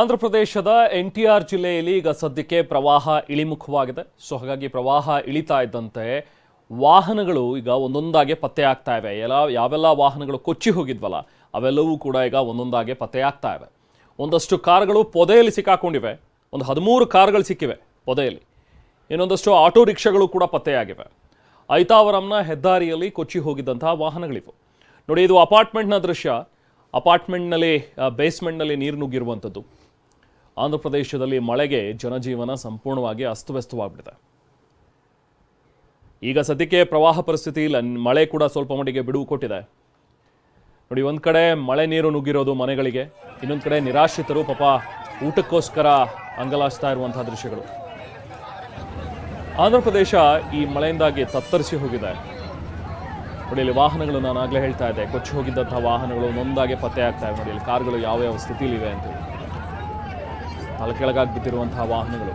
ಆಂಧ್ರ ಪ್ರದೇಶದ NTR ಜಿಲ್ಲೆಯಲ್ಲಿ ಈಗ ಸದ್ಯಕ್ಕೆ ಪ್ರವಾಹ ಇಳಿಮುಖವಾಗಿದೆ. ಸೊ ಹಾಗಾಗಿ ಪ್ರವಾಹ ಇಳಿತಾ ಇದ್ದಂತೆ ವಾಹನಗಳು ಈಗ ಒಂದೊಂದಾಗಿ ಪತ್ತೆ ಆಗ್ತಾ ಇವೆ. ಯಾವೆಲ್ಲ ವಾಹನಗಳು ಕೊಚ್ಚಿ ಹೋಗಿದ್ವಲ್ಲ ಅವೆಲ್ಲವೂ ಕೂಡ ಈಗ ಒಂದೊಂದಾಗಿ ಪತ್ತೆ ಆಗ್ತಾ ಇವೆ. ಒಂದಷ್ಟು ಕಾರುಗಳು ಪೊದೆಯಲ್ಲಿ ಸಿಕ್ಕಾಕೊಂಡಿವೆ. ಒಂದು 13 ಕಾರುಗಳು ಸಿಕ್ಕಿವೆ ಪೊದೆಯಲ್ಲಿ. ಇನ್ನೊಂದಷ್ಟು ಆಟೋ ರಿಕ್ಷಾಗಳು ಕೂಡ ಪತ್ತೆಯಾಗಿವೆ. ಐತಾವರಂನ ಹೆದ್ದಾರಿಯಲ್ಲಿ ಕೊಚ್ಚಿ ಹೋಗಿದ್ದಂತಹ ವಾಹನಗಳಿವು. ನೋಡಿ, ಇದು ಅಪಾರ್ಟ್ಮೆಂಟ್ನ ದೃಶ್ಯ. ಅಪಾರ್ಟ್ಮೆಂಟ್ನಲ್ಲಿ ಬೇಸ್ಮೆಂಟ್ನಲ್ಲಿ ನೀರು ನುಗ್ಗಿರುವಂಥದ್ದು. ಆಂಧ್ರ ಪ್ರದೇಶದಲ್ಲಿ ಮಳೆಗೆ ಜನಜೀವನ ಸಂಪೂರ್ಣವಾಗಿ ಅಸ್ತವ್ಯಸ್ತವಾಗ್ಬಿಟ್ಟಿದೆ. ಈಗ ಸದ್ಯಕ್ಕೆ ಪ್ರವಾಹ ಪರಿಸ್ಥಿತಿ ಇಲ್ಲ, ಮಳೆ ಕೂಡ ಸ್ವಲ್ಪ ಮಟ್ಟಿಗೆ ಬಿಡುವು ಕೊಟ್ಟಿದೆ. ನೋಡಿ, ಒಂದು ಕಡೆ ಮಳೆ ನೀರು ನುಗ್ಗಿರೋದು ಮನೆಗಳಿಗೆ, ಇನ್ನೊಂದು ಕಡೆ ನಿರಾಶ್ರಿತರು ಪಾಪ ಊಟಕ್ಕೋಸ್ಕರ ಅಂಗಲಾಚ್ತಾ ಇರುವಂತಹ ದೃಶ್ಯಗಳು. ಆಂಧ್ರ ಪ್ರದೇಶ ಈ ಮಳೆಯಿಂದಾಗಿ ತತ್ತರಿಸಿ ಹೋಗಿದೆ. ನೋಡಿ, ಇಲ್ಲಿ ವಾಹನಗಳು ನಾನು ಆಗಲೇ ಹೇಳ್ತಾ ಇದ್ದೆ, ಕೊಚ್ಚಿ ಹೋಗಿದ್ದಂತಹ ವಾಹನಗಳು ಒಂದೊಂದಾಗಿ ಪತ್ತೆ ಆಗ್ತಾ ಇವೆ. ನೋಡಿ, ಇಲ್ಲಿ ಕಾರುಗಳು ಯಾವ ಸ್ಥಿತಿಲಿವೆ ಅಂತೇಳಿ. ಕೆಳಗಾಗಿ ಬಿದ್ದಿರುವಂತಹ ವಾಹನಗಳು,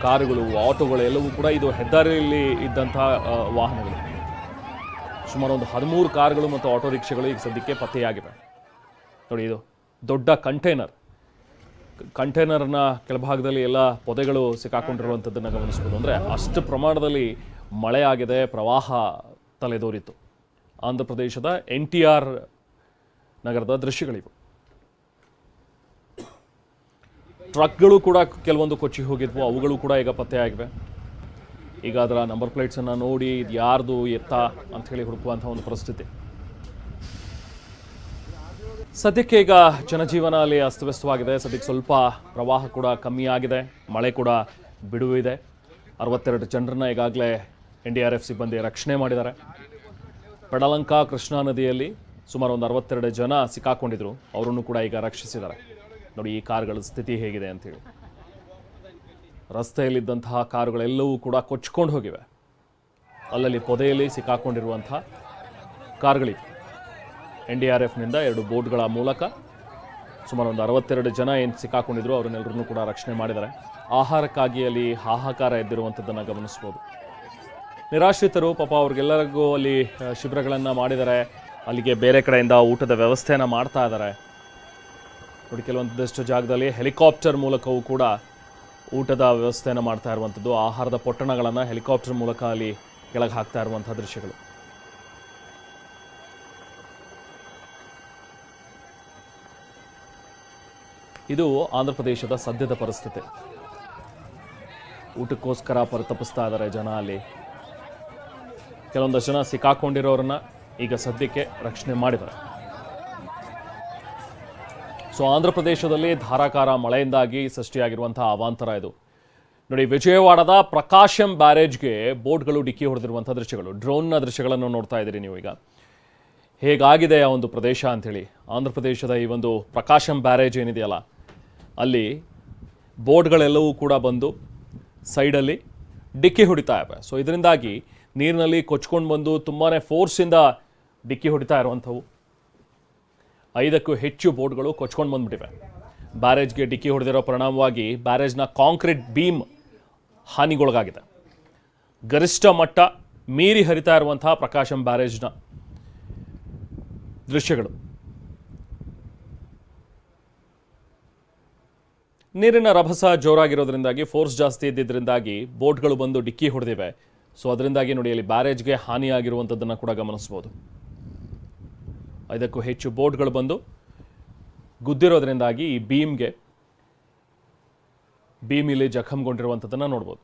ಕಾರುಗಳು, ಆಟೋಗಳು ಎಲ್ಲವೂ ಕೂಡ ಇದು ಹೆದ್ದಾರಿಯಲ್ಲಿ ಇದ್ದಂತಹ ವಾಹನಗಳು. ಸುಮಾರು ಒಂದು 13 ಕಾರುಗಳು ಮತ್ತು ಆಟೋ ರಿಕ್ಷಾಗಳು ಈಗ ಸದ್ಯಕ್ಕೆ ಪತ್ತೆಯಾಗಿವೆ. ನೋಡಿ, ಇದು ದೊಡ್ಡ ಕಂಟೈನರ್ನ ಕೆಳಭಾಗದಲ್ಲಿ ಎಲ್ಲ ಪೊದೆಗಳು ಸಿಕ್ಕಾಕೊಂಡಿರುವಂಥದ್ದನ್ನು ಗಮನಿಸ್ಬೋದು. ಅಂದರೆ ಅಷ್ಟು ಪ್ರಮಾಣದಲ್ಲಿ ಮಳೆ ಆಗಿದೆ, ಪ್ರವಾಹ ತಲೆದೋರಿತ್ತು. ಆಂಧ್ರ ಪ್ರದೇಶದ NTR ನಗರದ ದೃಶ್ಯಗಳಿವು. ಟ್ರಕ್ಗಳು ಕೂಡ ಕೆಲವೊಂದು ಕೊಚ್ಚಿ ಹೋಗಿದ್ವು, ಅವುಗಳು ಕೂಡ ಈಗ ಪತ್ತೆಯಾಗಿವೆ. ಈಗ ಅದರ ನಂಬರ್ ಪ್ಲೇಟ್ಸನ್ನು ನೋಡಿ ಇದು ಯಾರ್ದು ಎತ್ತ ಅಂಥೇಳಿ ಹುಡುಕುವಂಥ ಒಂದು ಪರಿಸ್ಥಿತಿ. ಸದ್ಯಕ್ಕೆ ಈಗ ಜನಜೀವನ ಅಲ್ಲಿ ಅಸ್ತವ್ಯಸ್ತವಾಗಿದೆ. ಸದ್ಯಕ್ಕೆ ಸ್ವಲ್ಪ ಪ್ರವಾಹ ಕೂಡ ಕಮ್ಮಿ ಆಗಿದೆ, ಮಳೆ ಕೂಡ ಬಿಡುವಿದೆ. 62 ಜನರನ್ನ ಈಗಾಗಲೇ NDRF ಸಿಬ್ಬಂದಿ ರಕ್ಷಣೆ ಮಾಡಿದ್ದಾರೆ. ಪೆಡಲಂಕಾ ಕೃಷ್ಣಾ ನದಿಯಲ್ಲಿ ಸುಮಾರು ಒಂದು 62 ಜನ ಸಿಕ್ಕಾಕೊಂಡಿದ್ರು, ಅವರನ್ನು ಕೂಡ ಈಗ ರಕ್ಷಿಸಿದ್ದಾರೆ. ನೋಡಿ, ಈ ಕಾರುಗಳ ಸ್ಥಿತಿ ಹೇಗಿದೆ ಅಂಥೇಳಿ. ರಸ್ತೆಯಲ್ಲಿದ್ದಂತಹ ಕಾರುಗಳೆಲ್ಲವೂ ಕೂಡ ಕೊಚ್ಕೊಂಡು ಹೋಗಿವೆ. ಅಲ್ಲಲ್ಲಿ ಪೊದೆಯಲ್ಲಿ ಸಿಕ್ಕಾಕೊಂಡಿರುವಂಥ ಕಾರುಗಳಿವೆ. NDRFನಿಂದ 2 ಬೋಟ್ಗಳ ಮೂಲಕ ಸುಮಾರು ಒಂದು 62 ಜನ ಏನು ಸಿಕ್ಕಾಕೊಂಡಿದ್ರು ಅವರನ್ನೆಲ್ಲರನ್ನೂ ಕೂಡ ರಕ್ಷಣೆ ಮಾಡಿದ್ದಾರೆ. ಆಹಾರಕ್ಕಾಗಿ ಅಲ್ಲಿ ಹಾಹಾಕಾರ ಎದ್ದಿರುವಂಥದ್ದನ್ನು ಗಮನಿಸ್ಬೋದು. ನಿರಾಶ್ರಿತರು ಪಾಪ ಅವ್ರಿಗೆಲ್ಲರಿಗೂ ಅಲ್ಲಿ ಶಿಬಿರಗಳನ್ನು ಮಾಡಿದ್ದಾರೆ. ಅಲ್ಲಿಗೆ ಬೇರೆ ಕಡೆಯಿಂದ ಊಟದ ವ್ಯವಸ್ಥೆಯನ್ನು ಮಾಡ್ತಾ ಇದ್ದಾರೆ. ನೋಡಿ, ಕೆಲವೊಂದಷ್ಟು ಜಾಗದಲ್ಲಿ ಹೆಲಿಕಾಪ್ಟರ್ ಮೂಲಕವೂ ಕೂಡ ಊಟದ ವ್ಯವಸ್ಥೆಯನ್ನು ಮಾಡ್ತಾ ಇರುವಂಥದ್ದು. ಆಹಾರದ ಪೊಟ್ಟಣಗಳನ್ನು ಹೆಲಿಕಾಪ್ಟರ್ ಮೂಲಕ ಅಲ್ಲಿ ಕೆಳಗೆ ಹಾಕ್ತಾ ಇರುವಂಥ ದೃಶ್ಯಗಳು. ಇದು ಆಂಧ್ರ ಪ್ರದೇಶದ ಸದ್ಯದ ಪರಿಸ್ಥಿತಿ. ಊಟಕ್ಕೋಸ್ಕರ ಪರಿತಪಿಸ್ತಾ ಇದ್ದಾರೆ ಜನ ಅಲ್ಲಿ. ಕೆಲವೊಂದಷ್ಟು ಜನ ಸಿಕ್ಕಾಕೊಂಡಿರೋರನ್ನ ಈಗ ಸದ್ಯಕ್ಕೆ ರಕ್ಷಣೆ ಮಾಡಿದ್ದಾರೆ. ಸೊ ಆಂಧ್ರ ಪ್ರದೇಶದಲ್ಲಿ ಧಾರಾಕಾರ ಮಳೆಯಿಂದಾಗಿ ಸೃಷ್ಟಿಯಾಗಿರುವಂತಹ ಅವಾಂತರ ಇದು. ನೋಡಿ, ವಿಜಯವಾಡದ ಪ್ರಕಾಶಂ ಬ್ಯಾರೇಜ್ಗೆ ಬೋಟ್ಗಳು ಡಿಕ್ಕಿ ಹೊಡೆದಿರುವಂಥ ದೃಶ್ಯಗಳು. ಡ್ರೋನ್ನ ದೃಶ್ಯಗಳನ್ನು ನೋಡ್ತಾ ಇದ್ದೀರಿ ನೀವು. ಈಗ ಹೇಗಾಗಿದೆ ಆ ಒಂದು ಪ್ರದೇಶ ಅಂಥೇಳಿ. ಆಂಧ್ರ ಪ್ರದೇಶದ ಈ ಒಂದು ಪ್ರಕಾಶಂ ಬ್ಯಾರೇಜ್ ಏನಿದೆಯಲ್ಲ, ಅಲ್ಲಿ ಬೋಟ್ಗಳೆಲ್ಲವೂ ಕೂಡ ಬಂದು ಸೈಡಲ್ಲಿ ಡಿಕ್ಕಿ ಹೊಡಿತಾ ಇವೆ. ಸೊ ಇದರಿಂದಾಗಿ ನೀರಿನಲ್ಲಿ ಕೊಚ್ಕೊಂಡು ಬಂದು ತುಂಬಾ ಫೋರ್ಸಿಂದ ಡಿಕ್ಕಿ ಹೊಡಿತಾ ಇರುವಂಥವು. 5ಕ್ಕೂ ಹೆಚ್ಚು ಬೋಟ್ಗಳು ಕೊಚ್ಕೊಂಡು ಬಂದುಬಿಟ್ಟಿವೆ. ಬ್ಯಾರೇಜ್ಗೆ ಡಿಕ್ಕಿ ಹೊಡೆದಿರೋ ಪರಿಣಾಮವಾಗಿ ಬ್ಯಾರೇಜ್ನ ಕಾಂಕ್ರೀಟ್ ಬೀಮ್ ಹಾನಿಗೊಳಗಾಗಿದೆ. ಗರಿಷ್ಠ ಮಟ್ಟ ಮೀರಿ ಹರಿತಾ ಇರುವಂತಹ ಪ್ರಕಾಶಂ ಬ್ಯಾರೇಜ್ನ ದೃಶ್ಯಗಳು. ನೀರಿನ ರಭಸ ಜೋರಾಗಿರೋದ್ರಿಂದಾಗಿ, ಫೋರ್ಸ್ ಜಾಸ್ತಿ ಇದ್ದಿದ್ದರಿಂದಾಗಿ ಬೋಟ್ಗಳು ಬಂದು ಡಿಕ್ಕಿ ಹೊಡೆದಿವೆ. ಸೊ ಅದರಿಂದಾಗಿ ನೋಡಿ, ಅಲ್ಲಿ ಬ್ಯಾರೇಜ್ಗೆ ಹಾನಿಯಾಗಿರುವಂಥದ್ದನ್ನು ಕೂಡ ಗಮನಿಸ್ಬೋದು. 5ಕ್ಕೂ ಹೆಚ್ಚು ಬೋಟ್ಗಳು ಬಂದು ಗುದ್ದಿರೋದ್ರಿಂದಾಗಿ ಈ ಬೀಮ್ ಇಲ್ಲಿ ಜಖಂಗೊಂಡಿರುವಂಥದ್ದನ್ನು ನೋಡ್ಬೋದು.